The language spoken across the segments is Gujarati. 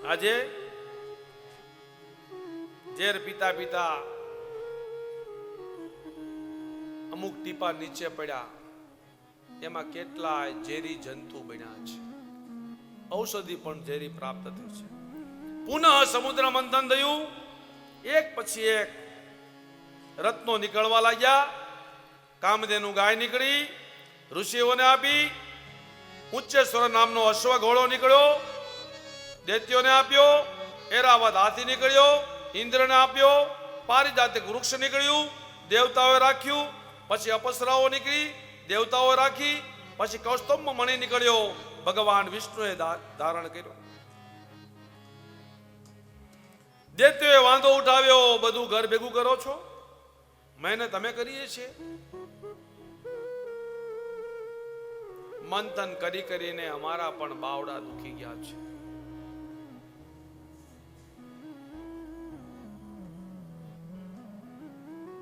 આજે ઝેર પીતા પીતા અમુક ટીપા નીચે પડ્યા, એમાં કેટલાય ઝેરી જંતુ બન્યા છે, ઔષધિ પણ ઝેરી પ્રાપ્ત થઈ છે. પુનઃ સમુદ્ર મંથન થયું, એક પછી એક રત્નો નીકળવા લાગ્યા. કામધેનુ ગાય નીકળી, ઋષિઓને આપી. ઉચ્ચેશ્વર નામનો અશ્વ ઘોડો નીકળ્યો, દૈત્યોને આપ્યો. એરાવત હાથી નીકળ્યો, ઇન્દ્રને આપ્યો. પારિજાતિક વૃક્ષ નીકળ્યું, દેવતાઓએ રાખ્યું. પછી અપસરાઓ નીકળી, દેવતાઓએ રાખી. પછી કૌસ્તુભ મણિ નીકળ્યો, ભગવાન વિષ્ણુએ ધારણ કર્યો. દૈત્યોએ વાંધો ઉઠાવ્યો, બધું ઘર ભેગું કરો છો, મહેનત અમે કરીએ છીએ. મંથન કરી કરીને અમારા પણ બાવડા દુખી ગયા છે.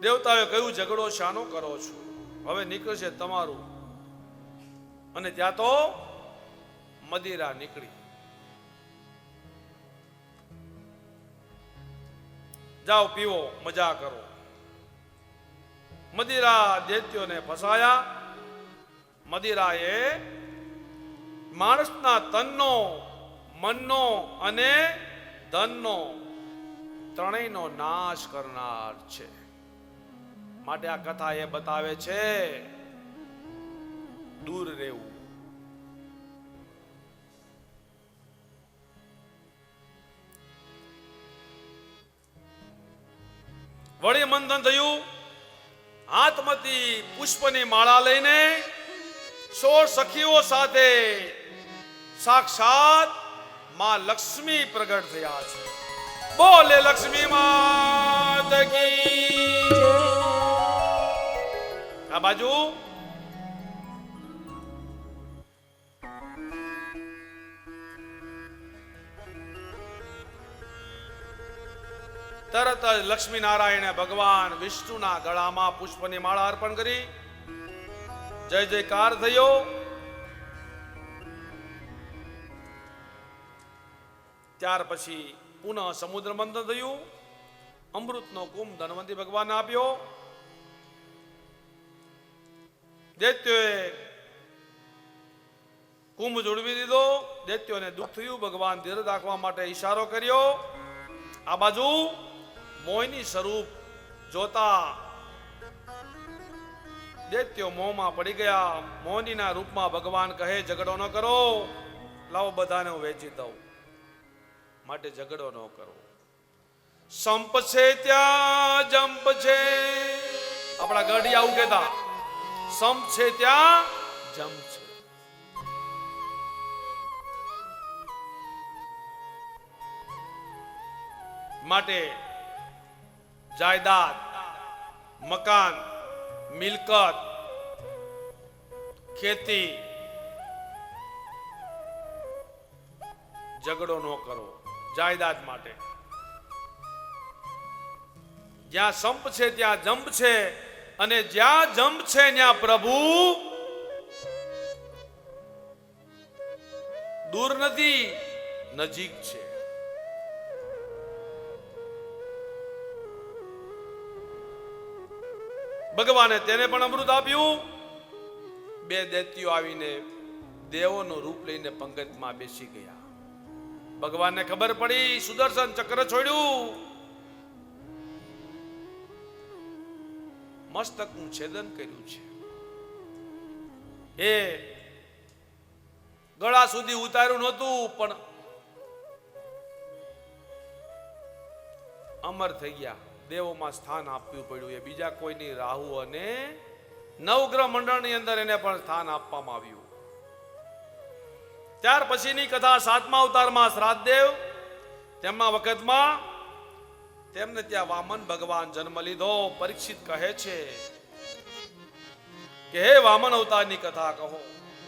દેવતાએ કહ્યું, ઝઘડો શાનો કરો છો? હવે નીકળશે તમારું. અને ત્યાં તો મદિરા નીકળી. જાઓ પીવો, મજા કરો. મદિરા દૈત્યોને ફસાયા. મદિરાએ માણસના તનનો, મનનો અને ધનનો ત્રણેયનો નાશ કરનાર છે. માટે આ કથા એ બતાવે છે દૂર રહેવું. વળી મંથન થયું. હાથમાંથી પુષ્પની માળા લઈને 16 સખીઓ સાથે સાક્ષાત માં લક્ષ્મી પ્રગટ થયા છે. બોલે લક્ષ્મી માત કી. આ બાજુ તરત જ લક્ષ્મી નારાયણે ભગવાન વિષ્ણુના ગળામાં પુષ્પની માળા અર્પણ કરી. જય જયકાર થયો. ત્યાર પછી પુનઃ સમુદ્ર મંથન થયું. અમૃતનો કુંભ ધન્વંતરી ભગવાનને આપ્યો. દૈત્યોએ કુંભ જોડવી દીધો. દૈત્યોને દુઃખ થયું. ભગવાન ધીરજ રાખવા માટે ઈશારો કર્યો. આ બાજુ મોહિની સ્વરૂપ જોતા દૈત્યો મોહમાં પડી ગયા. મોહિનીના રૂપમાં ભગવાન કહે, ઝઘડો ન કરો, લાવો બધાને હું વેચી દઉં. માટે ઝઘડો ન કરો. સંપ છે ત્યાં જંપ છે. આપણા ગઢી આવું કહેતા, સંપ છે ત્યાં જંપ છે. માટે જાયદાદ, મકાન, મિલકત, ખેતી, ઝઘડો ન કરો. જાયદાદ માટે જ્યાં સંપ છે ત્યાં જંપ છે, અને જ્યાં જંપ છે ત્યાં પ્રભુ દૂર નથી, નજીક છે. ભગવાને તેને પણ અમૃત આપ્યું. બે દૈત્યો આવીને દેવોનું રૂપ લઈને પંગતમાં બેસી ગયા. ભગવાનને ખબર પડી, સુદર્શન ચક્ર છોડ્યું. મસ્તકનું છેદન કર્યું છે. એ ગળા સુધી ઉતાર્યું નહોતું, પણ અમર થઈ ગયા. દેવોમાં સ્થાન આપ્યું પડ્યું. એ બીજા કોઈની રાહુ અને નવગ્રહ મંડળની અંદર એને પણ સ્થાન આપવામાં આવ્યું. ત્યાર પછીની કથા 7મા અવતારમાં શ્રાદ્ધદેવ, તેમના વખતમાં તેમને ત્યાં વામન ભગવાન જન્મ લીધો. પરીક્ષિત કહે છે કે હે વામન અવતારની કથા કહો.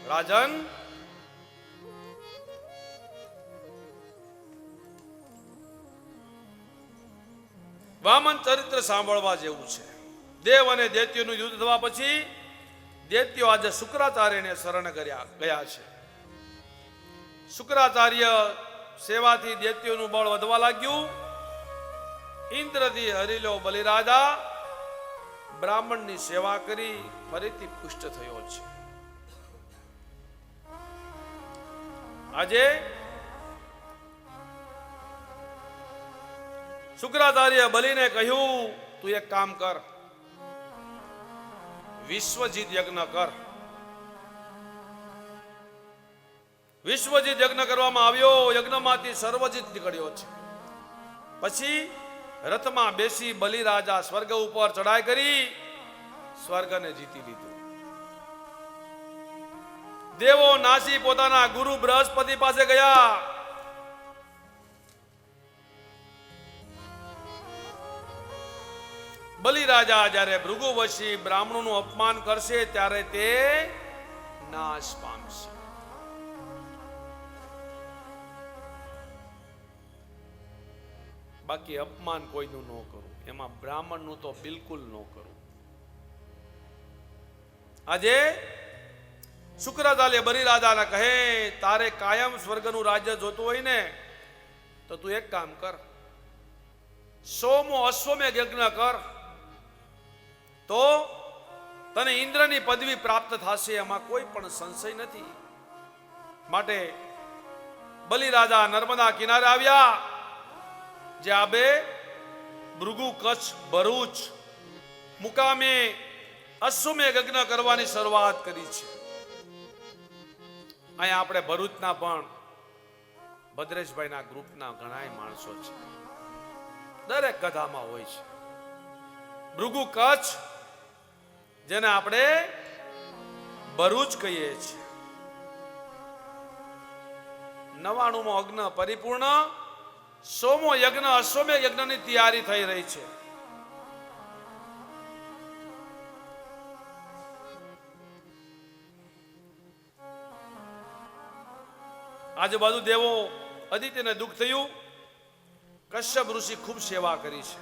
રાજન, વામન ચરિત્ર સાંભળવા જેવું છે. દેવ અને દૈત્યોનું યુદ્ધ થવા પછી દૈત્યો આજે શુક્રાચાર્યને શરણ ગયા છે. શુક્રાચાર્ય સેવાથી દૈત્યોનું બળ વધવા લાગ્યું. ઇન્દ્રથી હરીલો બલિરાજા બ્રાહ્મણની સેવા કરી ફરીથી પુષ્ટ થયો છે. આજે શુક્રાચાર્ય બલિને કહ્યું, તું એક કામ કર, વિશ્વજીત યજ્ઞ કર. વિશ્વજીત યજ્ઞ કરવામાં આવ્યો. યજ્ઞમાંથી સર્વજીત નીકળ્યો છે. પછી રથમાં બેસી બલિરાજા સ્વર્ગ ઉપર ચડાઈ કરી સ્વર્ગને જીતી લીધું. દેવો નાસી પોતાના ગુરુ બૃહસ્પતિ પાસે ગયા. બલિરાજા જ્યારે ભૃગુવંશી બ્રાહ્મણોનું અપમાન કરશે ત્યારે તે નાશ પામશે. બાકી અપમાન કોઈનું ન કરું, એમાં બ્રાહ્મણનું તો બિલકુલ ન કરું. આજે શુક્રાચાર્ય બલિરાજાને કહે, તારે કાયમ સ્વર્ગનું રાજ્ય જોતું હોય ને તો તું એક કામ કર, 100મો અશ્વમેઘ યજ્ઞ કર, તો તને ઇન્દ્રની પદવી પ્રાપ્ત થશે, એમાં કોઈ પણ સંશય નથી. માટે બલિરાજા નર્મદા કિનારે આવ્યા, જે આબે ભૃગુ, કચ્છ, ભરૂચ મુકામે અશ્વમેઘ યજ્ઞ કરવાની શરૂઆત કરી છે. અહીંયા આપણે ભરૂચના પણ ભદ્રેશભાઈના ગ્રુપના ઘણા માણસો છે, દરેક કથામાં હોય છે. ભૃગુ કચ્છ, જેને આપણે ભરૂચ કહીએ છીએ, 99મો અગ્ન પરિપૂર્ણ, 100મો યજ્ઞ અશ્વમેઘ યજ્ઞની તૈયારી થઈ રહી છે. આજુબાજુ દેવો અદિત્યને દુઃખ થયું. કશ્યપ ઋષિ ખૂબ સેવા કરી છે.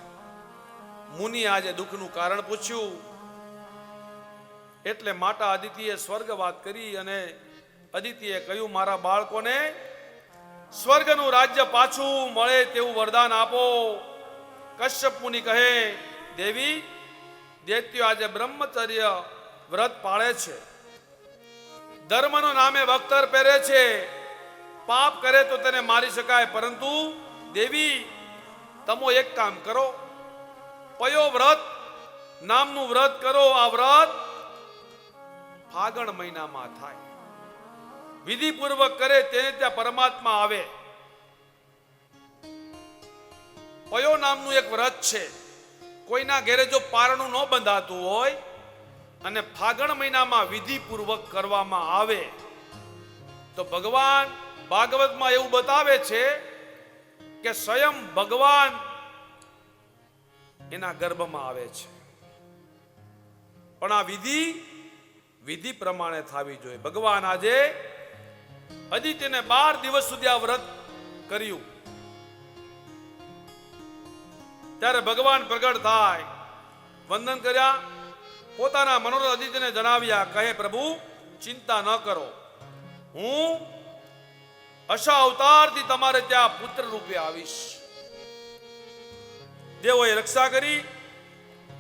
મુનિ આજે દુઃખનું કારણ પૂછ્યું, એટલે માતા અદિતિએ સ્વર્ગવાત કરી અને અદિતિએ કહ્યું, મારા બાળકોને સ્વર્ગનું રાજ્ય પાછું મળે તેવું વરદાન આપો. કશ્યપ મુનિ કહે, દેવી, દૈત્યો આજે બ્રહ્મચર્ય વ્રત પાળે છે, ધર્મનો નામે વખતર પહેરે છે, પાપ કરે તો તેને મારી શકાય, પરંતુ દેવી તમો એક કામ કરો, પયો વ્રત નામનું વ્રત કરો. આ વ્રત ફાગણ મહિનામાં થાય, વિધિપૂર્વક કરે તેને ત્યાં પરમાત્મા આવે. પયો નામનું એક વ્રત છે. કોઈના ઘેરે જો પારણું ન બંધાતું હોય અને ફાગણ મહિનામાં વિધિપૂર્વક કરવામાં આવે તો ભગવાન ભાગવતમાં એવું બતાવે છે કે સ્વયં ભગવાન એના ગર્ભમાં આવે છે. પણ આ વિધિ પ્રમાણે થવી જોઈએ. ભગવાન આજે અદિત્યને 12 દિવસ સુધી આ વ્રત કર્યું. ત્યારે ભગવાન પ્રગટ થાય, વંદન કર્યા, પોતાના મનોરથ અદિત્યને જણાવ્યા. કહે, પ્રભુ ચિંતા ન કરો, હું અશા અવતારથી તમારે ત્યાં પુત્ર રૂપે આવીશ. દેવોએ રક્ષા કરી,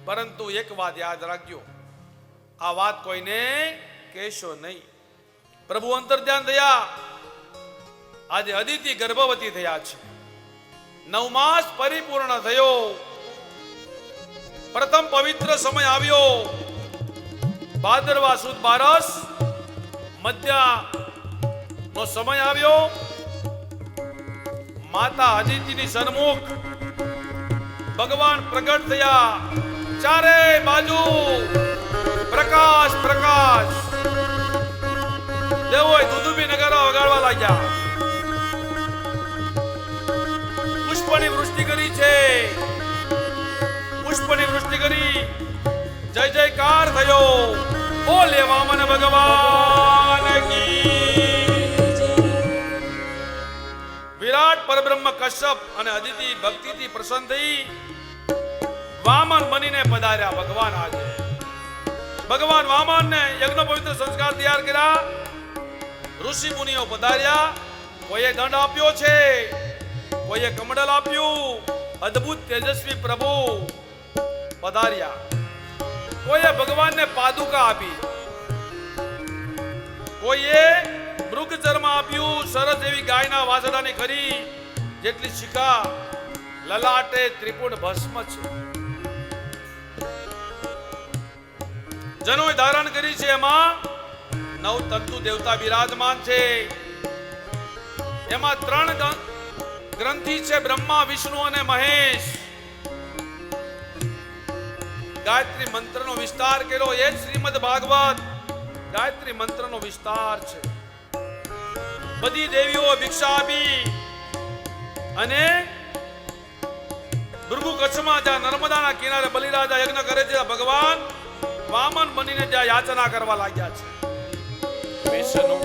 પરંતુ એક વાત યાદ રાખજો, આ વાત કોઈને કહેશો નહીં. પ્રભુ અંતર્ધ્યાન થયા. આજે અદિતિ ગર્ભવતી થયા છે. 9 માસ પરિપૂર્ણ થયો. પ્રથમ પવિત્ર સમય આવ્યો. ભાદરવા સુદ બારસ મધ્યા નો સમય આવ્યો. માતા અદિતિની સન્મુખ ભગવાન પ્રગટ થયા. ચારે બાજુ પ્રકાશ પ્રકાશ. દેવોએ દુદુભી નગારા વગાડવા લાગ્યા. પુષ્પની વૃષ્ટિ કરી છે. પુષ્પની વૃષ્ટિ કરી. જય જયકાર થયો. બોલે વામન ભગવાન કી. વિરાટ પરબ્રહ્મ કશ્યપ અને અદિતિ ભક્તિથી પ્રસન્ન થઈ વામન બનીને પધાર્યા. ભગવાન આજે ભગવાન વામનને યજ્ઞ પવિત્ર સંસ્કાર તૈયાર કર્યા. ઋષિ મુનિઓ પધાર્યા. કોઈએ દંડ આપ્યો છે, કોઈએ કમંડલ આપ્યું, અદ્ભુત તેજસ્વી પ્રભુ પધાર્યા, કોઈએ ભગવાનને પાદુકા આપી, કોઈએ મૃગ ચર્મ આપ્યું, સરસ એવી ગાયના વાસડાની ખરી જેટલી શિખા, લલાટે ત્રિપુણ ભસ્મ છે, જનોય ધારણ કરી છે, એમાં નવ તંતુ દેવતા બિરાજમાન છે, એમાં 3 ગ્રંથિ છે, બ્રહ્મા, વિષ્ણુ અને મહેશ. ગાયત્રી મંત્રનો વિસ્તાર કર્યો, એ જ શ્રીમદ ભાગવત ગાયત્રી મંત્રનો વિસ્તાર છે. બધી દેવીઓ ભિક્ષા આપી અને ભૃગુ કચ્છમાં જ્યાં નર્મદાના કિનારે બલિરાજા યજ્ઞ કરે છે, ભગવાન વામન બનીને જ્યાં યાચના કરવા લાગ્યા છે. વિષ્ણુ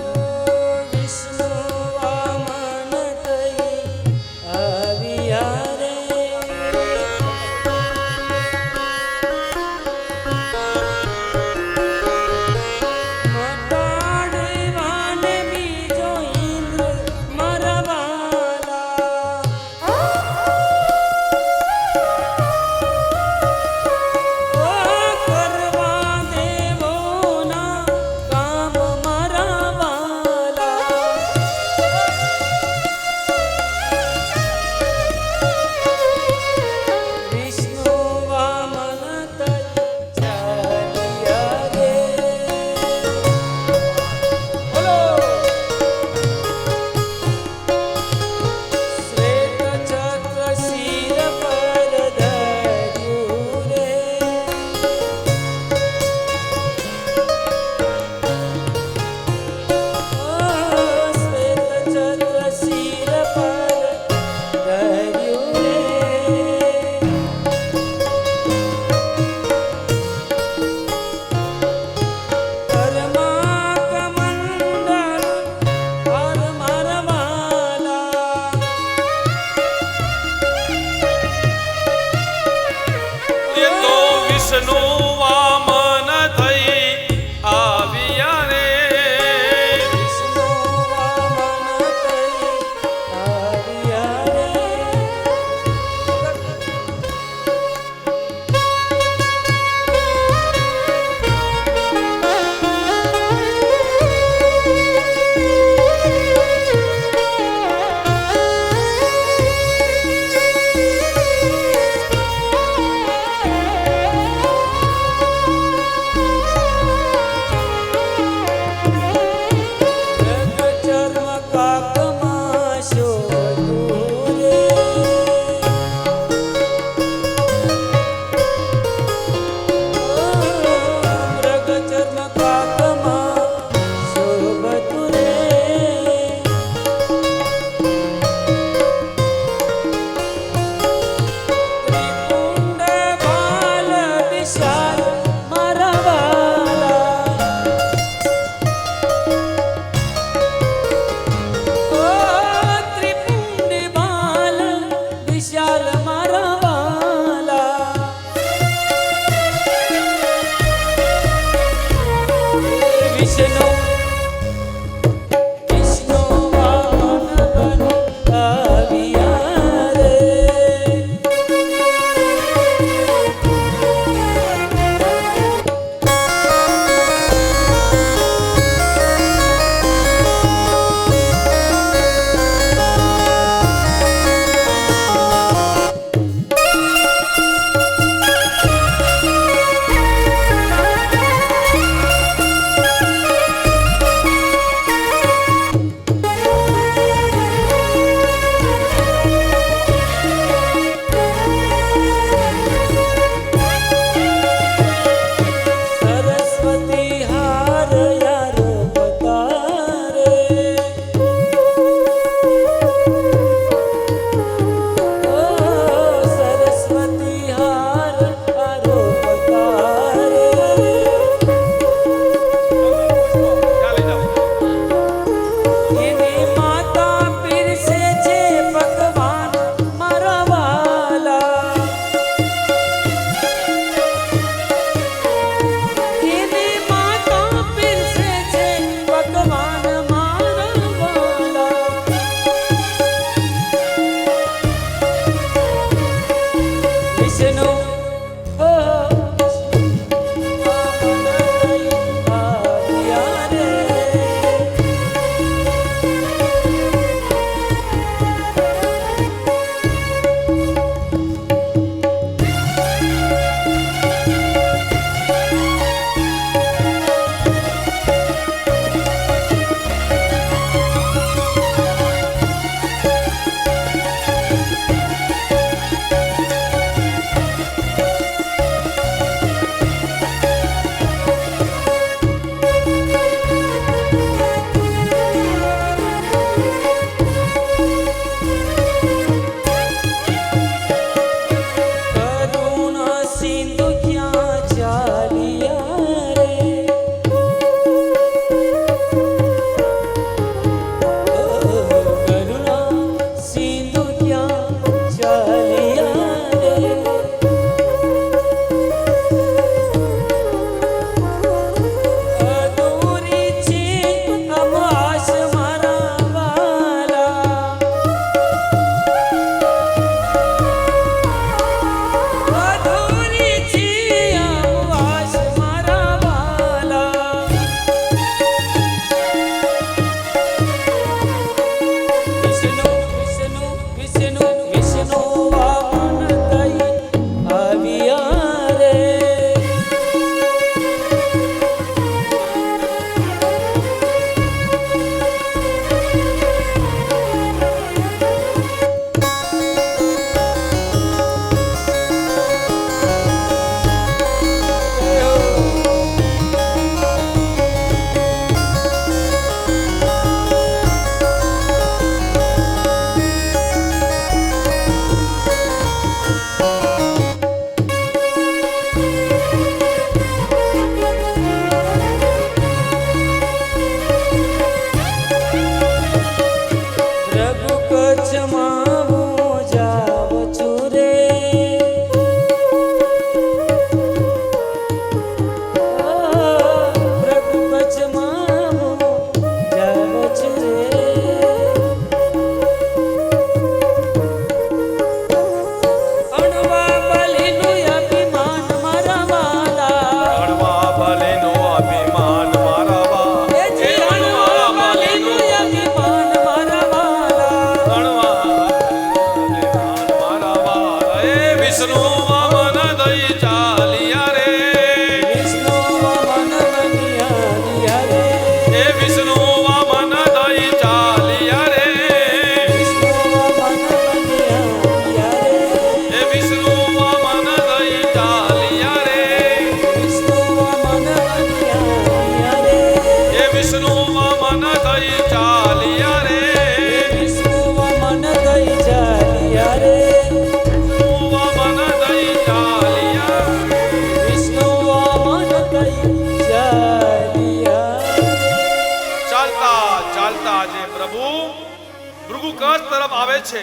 પ્રભુ કચ્છ તરફ આવે છે.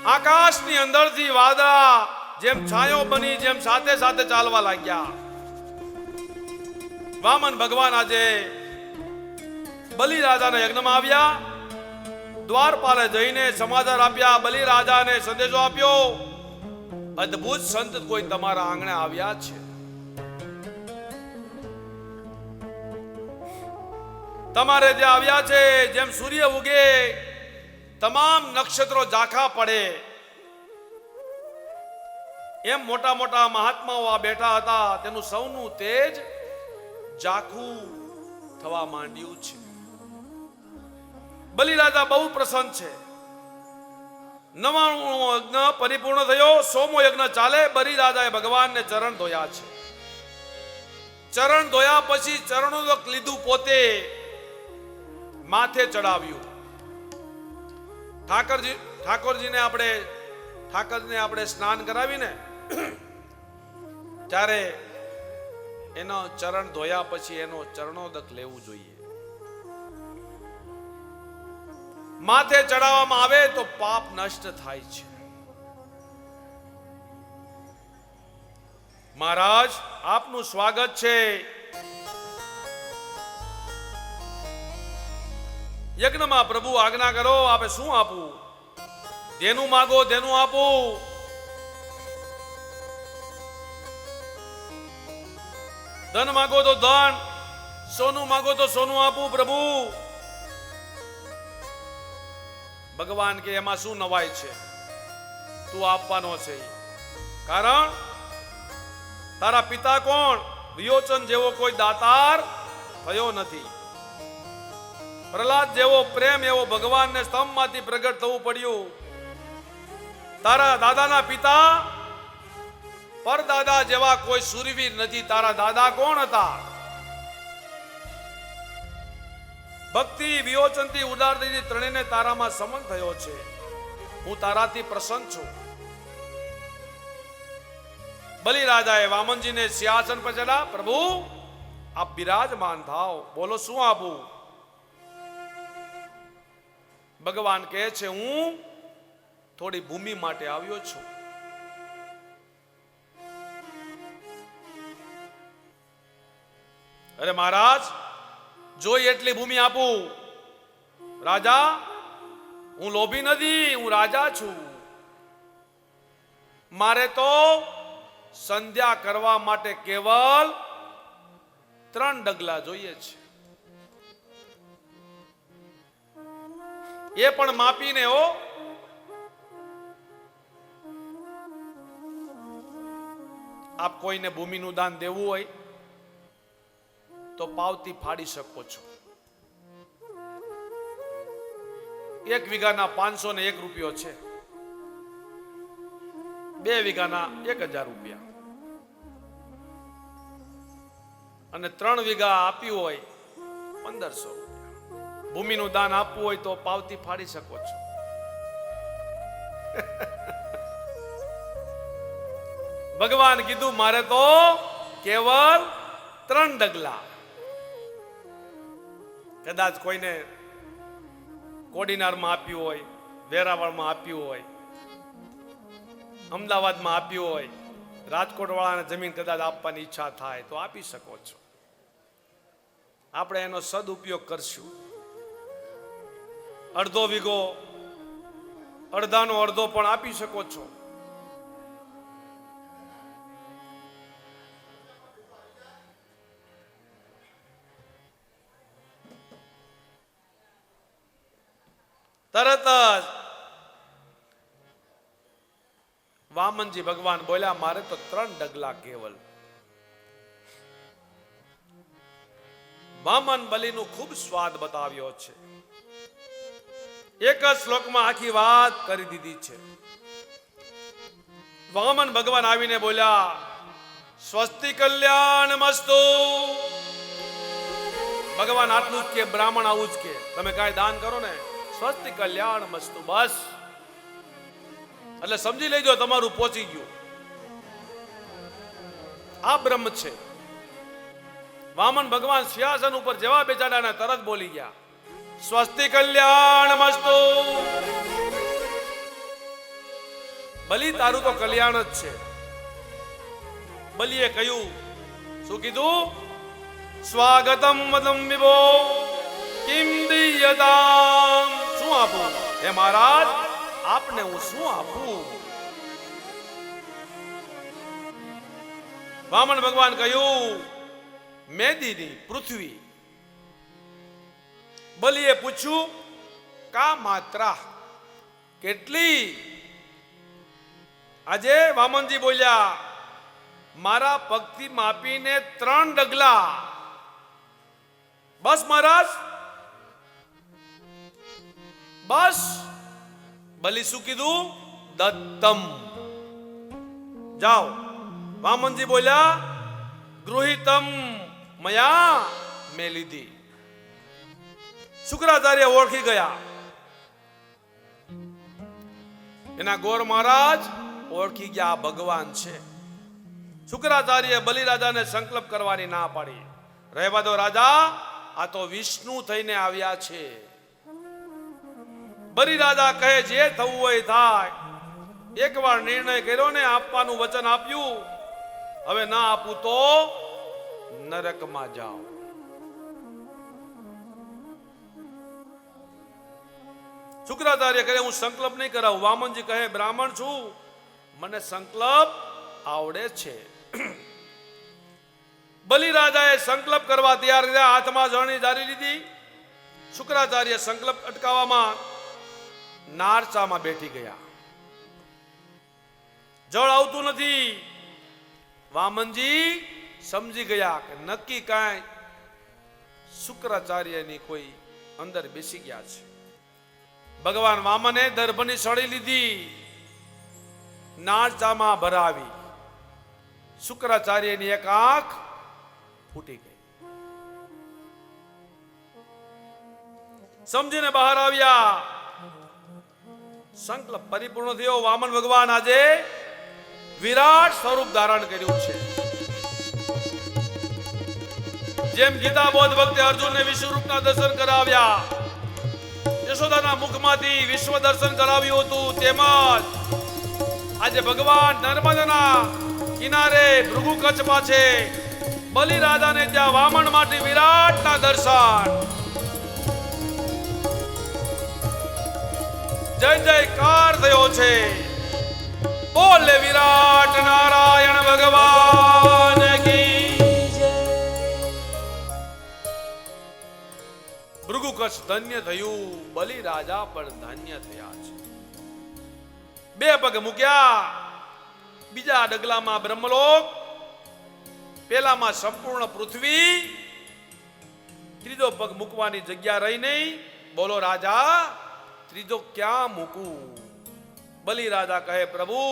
આકાશની અંદરથી વાદળા જેમ છાયો બની જેમ સાથે સાથે ચાલવા લાગ્યા. વામન ભગવાન આજે બલિરાજાના યજ્ઞમાં આવ્યા. દ્વારપાલે જઈને સમાચાર આપ્યા, બલિરાજાને સંદેશો આપ્યો, અદ્ભુત સંત કોઈ તમારા આંગણે આવ્યા છે. તમારે ત્યાં આવ્યા છે. જેમ સૂર્ય ઉગે તમામ નક્ષત્રો ઝાંખા પડે એમ મોટા મોટા મહાત્માઓ આ બેઠા હતા. તેનું સૌનું તેજ ઝાંખું થવા માંડ્યું છે. બલિરાજા બહુ પ્રસન્ન છે. 99મો યજ્ઞ પરિપૂર્ણ થયો. 100મો યજ્ઞ ચાલે. બલિરાજાએ ભગવાનને ચરણ ધોયા છે. ચરણ ધોયા પછી ચરણોદક લીધું, પોતે માથે ચડાવ્યું. ઠાકોરજીને આપણે સ્નાન કરાવીને ત્યારે એનો ચરણ ધોયા પછી એનો ચરણોદક લેવું જોઈએ. માથે ચડાવવામાં આવે તો પાપ નષ્ટ થાય છે. મહારાજ, આપનું સ્વાગત છે. યજ્ઞમાં પ્રભુ આજ્ઞા કરો, આપે શું આપવું? જેનું માગો તેનું આપું. ધન માગો તો ધન, સોનું માગો તો સોનું આપું પ્રભુ. ભગવાન કે એમાં શું નવાય છે? તું આપવાનો છે. કારણ તારા પિતા કોણ? વિયોચન જેવો કોઈ દાતાર થયો નથી. પ્રહલાદ જેવો પ્રેમ એવો ભગવાનને સ્તંભમાંથી પ્રગટ થવું પડ્યું. તારા દાદાના પિતા પરદાદા જેવા કોઈ સુરવીર નથી. તારા દાદા કોણ હતા? ભક્તિ, વિયોચનથી, ઉદારતાથી ત્રણેયને તારામાં સમન થયો છે. હું તારાથી પ્રસન્ન છું. બલિરાજાએ વામનજીને સિંહાસન પર ચડા. પ્રભુ, આપ બિરાજમાન થાઓ. બોલો શું આપું? ભગવાન કહે છે, હું થોડી ભૂમિ માટે આવ્યો છું. અરે મહારાજ, જોઈ એટલી ભૂમિ આપું. રાજા, હું લોભી નથી, હું રાજા છું. મારે તો સંધ્યા કરવા માટે કેવલ 3 ડગલા જોઈએ છે. એ પણ માપીને હો. આપ કોઈને ભૂમિનું દાન દેવું હોય તો પાવતી ફાડી શકો છો. 1 વીઘાના 501 રૂપિયો છે. 2 વીઘાના 1000 રૂપિયા અને 3 વીઘા આપ્યું હોય 1500. ભૂમિનું દાન આપવું હોય તો પાવતી ફાડી શકો છો. ભગવાન કીધું મારે તો કેવલ 3 ડગલા. કદાચ કોઈને કોડીનારમાં આપ્યું હોય, વેરાવળમાં આપ્યું હોય, અમદાવાદમાં આપ્યું હોય, રાજકોટ વાળાને જમીન કદાચ આપવાની ઈચ્છા થાય તો આપી શકો છો. આપણે એનો સદુપયોગ કરશું. અડધો વીઘો, અડધાનો અડધો પણ આપી શકો છો. તરત જ વામનજી ભગવાન બોલ્યા, મારે તો 3 ડગલા કેવલ. વામન બલિનું ખૂબ સ્વાદ બતાવ્યો છે. એક જ શ્લોકમાં આખી વાત કરી દીધી છે. વામન ભગવાન આવીને બોલ્યા, સ્વસ્તિ કલ્યાણ મસ્તુ. ભગવાન આટલું જ કે, બ્રાહ્મણ આવું જ કે, તમે કાંઈ દાન કરો ને સ્વસ્તિ કલ્યાણ મસ્તુ, બસ. એટલે સમજી લેજો તમારું પહોંચી ગયું. આ બ્રહ્મ છે. વામન ભગવાન સિંહાસન ઉપર જેવા બેચાડા તરત બોલી ગયા, સ્વસ્તિ કલ્યાણમસ્તુ. બલિ તારું તો કલ્યાણ જ છે. બલિએ કહ્યું, શું કીધું? સ્વાગતમ વદમ વિભો કિમ દિયતામ. શું આપું હે મહારાજ, આપને હું શું આપું? વામન ભગવાન કહ્યું, મેદીની પૃથ્વી. બલિએ પૂછ્યું, કા માત્રા કેટલી? આજે વામનજી બોલ્યા, મારા પગથી માપીને 3 ડગલા. બસ મહારાજ, બસ. બલિ શું કીધું? દત્તમ. જાઓ. વામનજી બોલ્યા, ગૃહિતમ મયા, મેં લીધી. શુક્રાચાર્ય ઓળખી ગયા. એના ગોર મહારાજ ઓળખી ગયા, ભગવાન છે. શુક્રાચાર્ય બલિરાજાને સંકલ્પ કરવાની ના પાડી. રહેવા દો રાજા, આ તો વિષ્ણુ થઈને આવ્યા છે. બલિરાજા કહે, જે થવું હોય થાય. એકવાર નિર્ણય કર્યો ને, આપવાનું વચન આપ્યું, હવે ના આપું તો નરકમાં જાઓ. શુક્રાચાર્ય કહે, હું સંકલ્પ નહીં કરાવું. વામનજી કહે, બ્રાહ્મણ છું, મને સંકલ્પ આવડે છે. બલિરાજાએ સંકલ્પ કરવા તૈયાર થયા. હાથમાં ઝરણી જારી લીધી. શુક્રાચાર્ય સંકલ્પ અટકાવવામાં નારચામાં બેઠી ગયા. જળ આવતું નથી. વામનજી સમજી ગયા કે નક્કી કાંઈ શુક્રાચાર્યની કોઈ અંદર બેસી ગયા છે. ભગવાન વામને દર્ભની સળી લીધી, નાળચામાં ભરાવી. શુક્રાચાર્યની એક આંખ ફૂટી ગઈ. સમજીને બહાર આવ્યા. સંકલ્પ પરિપૂર્ણ થયો. વામન ભગવાન આજે વિરાટ સ્વરૂપ ધારણ કર્યું છે. જેમ ગીતા બોધ વખતે અર્જુનને વિશ્વરૂપના દર્શન કરાવ્યા, યશોદાના મુખમાંથી વિશ્વ દર્શન કરાવ્યું હતું, તેમજ આજે ભગવાન નર્મદાના કિનારે ભૃગુ કચ્છ પાસે બલિરાજાને ત્યાં વામન માટે વિરાટના દર્શન. જય જયકાર થયો છે. બોલે વિરાટ નારાયણ ભગવાન કી જય. ભૃગુ કચ્છ ધન્ય થયું, બલિરાજા પણ ધન્ય થયા છે. 2 પગ મૂક્યા. બીજા ડગલામાં બ્રહ્મલોક, પેલામાં સંપૂર્ણ પૃથ્વી. ત્રીજો પગ મૂકવાની જગ્યા રહી નહીં. બોલો રાજા, ત્રીજો ક્યાં મૂકું? બલિરાજા કહે, પ્રભુ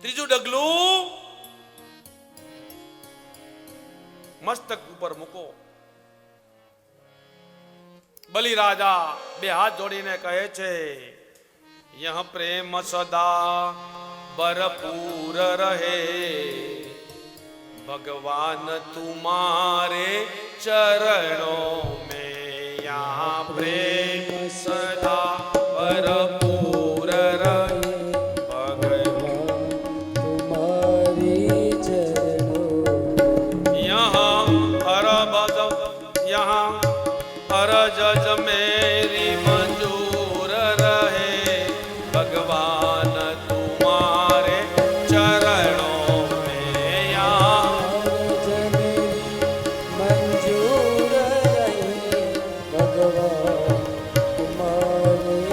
ત્રીજું ડગલું મસ્તક ઉપર મૂકો. બલિરાજા 2 હાથ જોડીને કહે છે, યહ પ્રેમ સદા ભરપૂર રહે, ભગવાન તુમારે ચરણોं में यहाँ प्रेम सदा भरपूर रहे, भगवान तुम्हारे चरणों. यहाँ अरज मेरी मंजूर रहे, भगवान तुम्हारे चरणों में यहाँ मंजूर रहे, भगवान तुम्हारे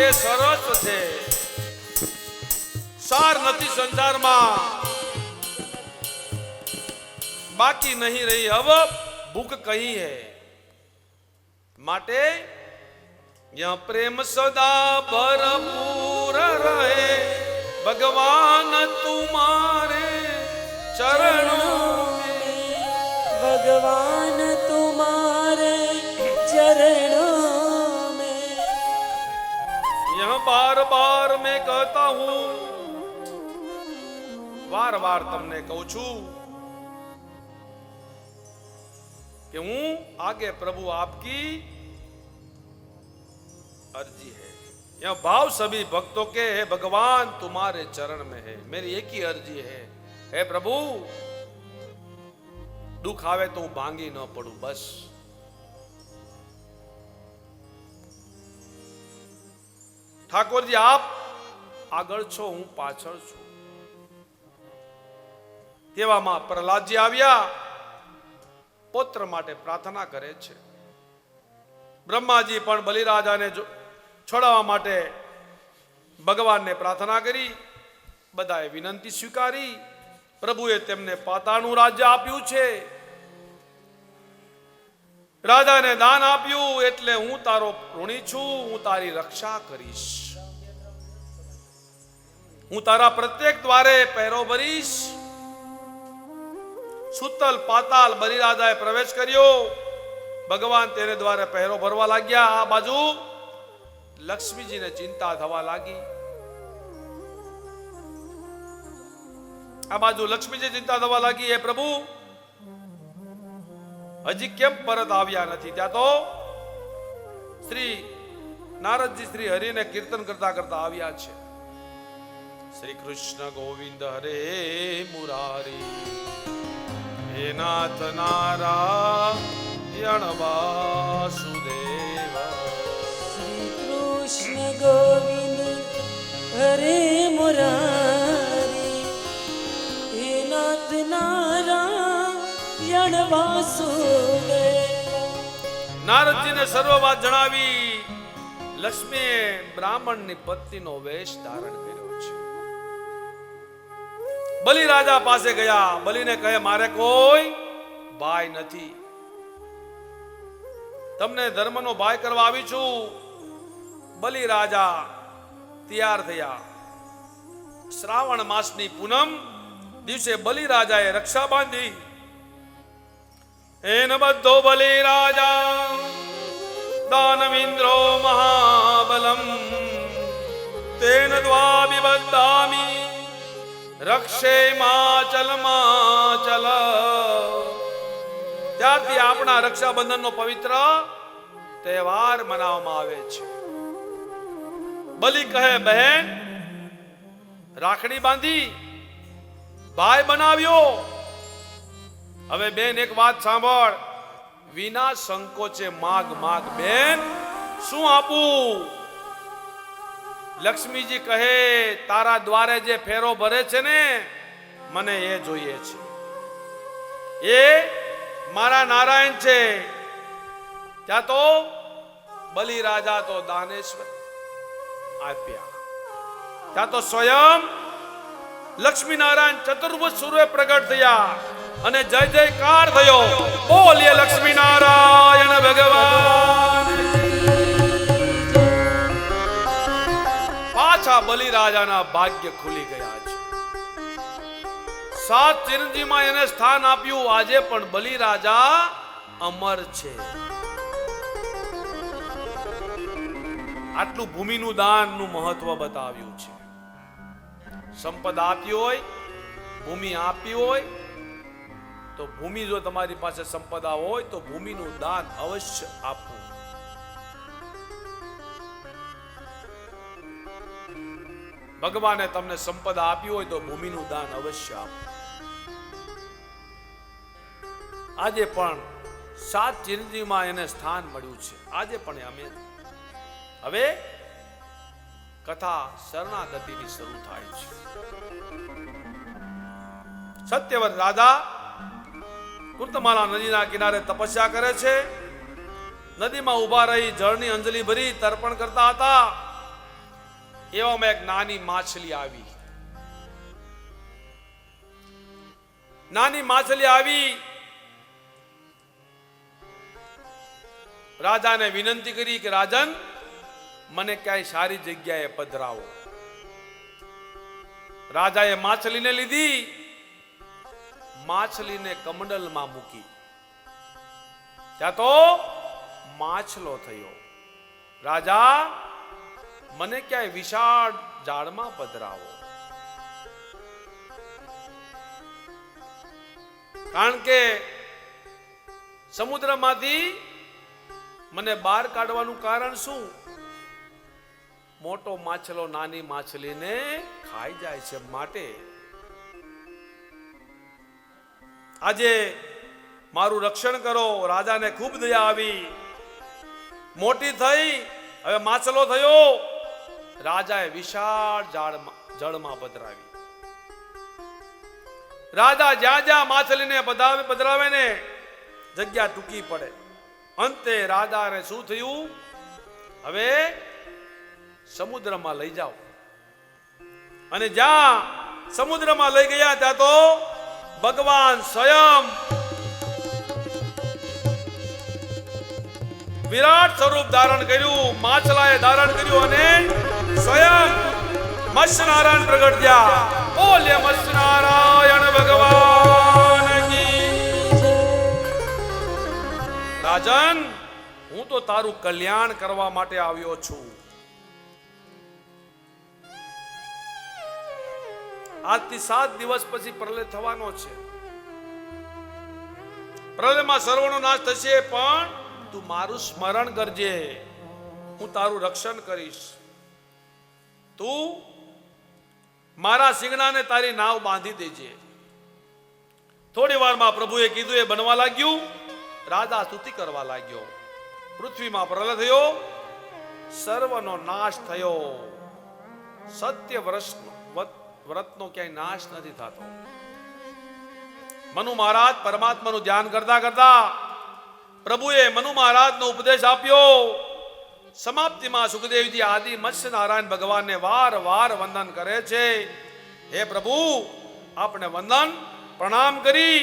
એ સરસ છે. સાર નથી સંસારમાં, બાકી નહીં રહી अब भूख कहीं है. માટે यह प्रेम सदा भरपूर रहे भगवान तुम्हारे चरणों में. भगवान तुम्हारे चरणों में. यह बार बार मैं कहता हूं, बार बार तुमने कहूं छू कि हूं आगे प्रभु आपकी अर्जी है. यह भाव सभी भक्तों के है भगवान तुम्हारे चरण में है. मेरी एक ही अर्जी है, हे प्रभु दुख आवे तो હું ભાંગી ન પડું બસ. ઠાકોરજી આપ આગળ છો, હું પાછળ છું. તેવામાં પ્રહલાદજી આવ્યા, પુત્ર માટે પ્રાર્થના કરે છે. બ્રહ્માજી પણ બલિરાજાને છોડાવવા માટે ભગવાનને પ્રાર્થના કરી. બધાએ વિનંતી સ્વીકારી. પ્રભુએ તેમને પાતાળનું રાજ્ય આપ્યું છે, રાજાને દાન આપ્યું, એટલે હું તારો ઋણી છું, હું તારી રક્ષા કરીશ, હું તારા પ્રત્યેક દ્વારે પહેરો ભરીશ. સુતલ પાતાલ બલિરાજાએ પ્રવેશ કર્યો. ભગવાન તેને દ્વારે પહેરો ભરવા લાગ્યા. આ બાજુ લક્ષ્મીજીને ચિંતા થવા લાગી. આ બાજુ લક્ષ્મીજી ચિંતા થવા લાગી, હે પ્રભુ હજી કેમ પરત આવ્યા નથી? ત્યાં તો શ્રી નારદજી શ્રી હરિને કીર્તન કરતા કરતા આવ્યા છે. શ્રી કૃષ્ણ ગોવિંદ હરે મુરારી, હે નાથ નારાયણ વાસુદેવ. श्री कृष्ण गोविंद हरे मुरारी, हे नाथ नारायण वासुदेव. નારદજીને સર્વ વાત જણાવી. લક્ષ્મીએ બ્રાહ્મણની પત્નીનો વેશ ધારણ કર્યો છે. બલિ રાજા પાસે ગયા. બલિને કહે, મારે કોઈ ભાઈ નથી, તમને ધર્મનો ભાઈ કરવા આવી છું. બલિ રાજા તૈયાર થયા. શ્રાવણ માસની પૂનમ દિવસે બલિ રાજાએ રક્ષા બાંધી. એન બધો બલિ રાજા દાનવિન્દ્રો મહાબલમ તેન દ્વા વિબદ્ધામિ રક્ષે માચલ માચલ. ત્યારથી આપણા રક્ષાબંધનનો પવિત્ર તહેવાર મનાવવામાં આવે છે. બલિ કહે, બહેન રાખડી બાંધી, ભાઈ બનાવ્યો. હવે બેન એક વાત સાંભળ, વિના સંકોચે માગ માગ બેન, શું આપું? લક્ષ્મીજી કહે, તારા દ્વારે જે ફેરો ભરે છે ને, મને એ જોઈએ છે. એ મારા નારાયણ છે. ત્યાં તો બલિ રાજા તો દાનેશ્વર આપ્યા. ત્યાં તો સ્વયં લક્ષ્મી નારાયણ ચતુર્ભુજ સ્વરૂપે પ્રગટ થયા અને જય જયકાર થયો. બોલીએ લક્ષ્મી નારાયણ ભગવાન. પાછા બલિ રાજાના ભાગ્ય ખુલી ગયા છે. 7 ચિરંજીવમાં એને સ્થાન આપ્યું. આજે પણ બલિ રાજા અમર છે. આટલું ભૂમિનું દાનનું મહત્વ બતાવ્યું છે. સંપદા આપી હોય, ભૂમિ આપી હોય, તો ભૂમિ જો તમારી પાસે સંપદા હોય તો ભૂમિનું દાન અવશ્ય આપવું. ભગવાને તમને સંપદા આપી હોય તો ભૂમિનું દાન અવશ્ય આપવું. આજે પણ 7 ચિરંજીવમાં એને સ્થાન મળ્યું છે. આજે પણ અમે હવે કથા શરણાગતિની શરૂ થાય છે. સત્યવત રાજા કૃતમાલા નદીના કિનારે તપસ્યા કરે છે. નદીમાં ઉભા રહી જળની અંજલિ ભરી તર્પણ કરતા હતા. એવામાં એક નાની માછલી આવી. નાની માછલી આવી રાજાને વિનંતી કરી કે રાજન, મને ક્યાંય સારી જગ્યાએ પધરાવો. રાજાએ માછલીને લીધી, માછલીને કમંડલમાં મૂકી. ત્યાં તો માછલો થયો. રાજા, મને ક્યાંય વિશાળ ઝાડમાં પધરાવો. કારણ કે સમુદ્રમાંથી મને બહાર કાઢવાનું કારણ શું? મોટો માછલો નાની માછલીને ખાઈ જાય છે. માટે આજે મારું રક્ષણ કરો. રાજાને ખૂબ દયા આવી, મોટી થઈ, હવે માછલો થયો. રાજાએ વિશાળ જળમાં પધરાવી. રાજા જ્યાં જ્યાં માછલીને પધરાવે ને જગ્યા ટૂંકી પડે. અંતે રાજાને શું થયું? હવે સમુદ્રમાં લઈ જાઓ. અને જ્યાં સમુદ્રમાં લઈ ગયા ત્યાં તો ભગવાન સ્વયં વિરાટ સ્વરૂપ ધારણ કર્યું, માછલાએ ધારણ કર્યું અને સ્વયં મત્સ્ય નારાયણ પ્રગટ થયા. બોલે મત્સ્ય નારાયણ ભગવાન કી. રાજન, હું તો તારું કલ્યાણ કરવા માટે આવ્યો છું. આજથી 7 દિવસ પછી પ્રલય થવાનો છે. પ્રલયમાં સર્વનો નાશ થશે, પણ તું મારું સ્મરણ કરજે, હું તારું રક્ષણ કરીશ. તું મારા સિંગણાને તારી નાવ બાંધી દેજે. થોડી વારમાં પ્રભુએ કીધું એ બનવા લાગ્યું. રાજા સ્તુતિ કરવા લાગ્યો. પૃથ્વીમાં પ્રલય થયો, સર્વનો નાશ થયો. સત્ય વ્રતનો ક્યાંય નાશ નથી થતો. મનુ મહારાજ પરમાત્માનું ધ્યાન કરતા કરતા પ્રભુએ મનુ મહારાજનો ઉપદેશ આપ્યો. સમાપ્તિમાં સુખદેવજી આદિ મત્સ્ય નારાયણ ભગવાનને વાર વંદન કરે છે. હે પ્રભુ, આપણે વંદન પ્રણામ કરી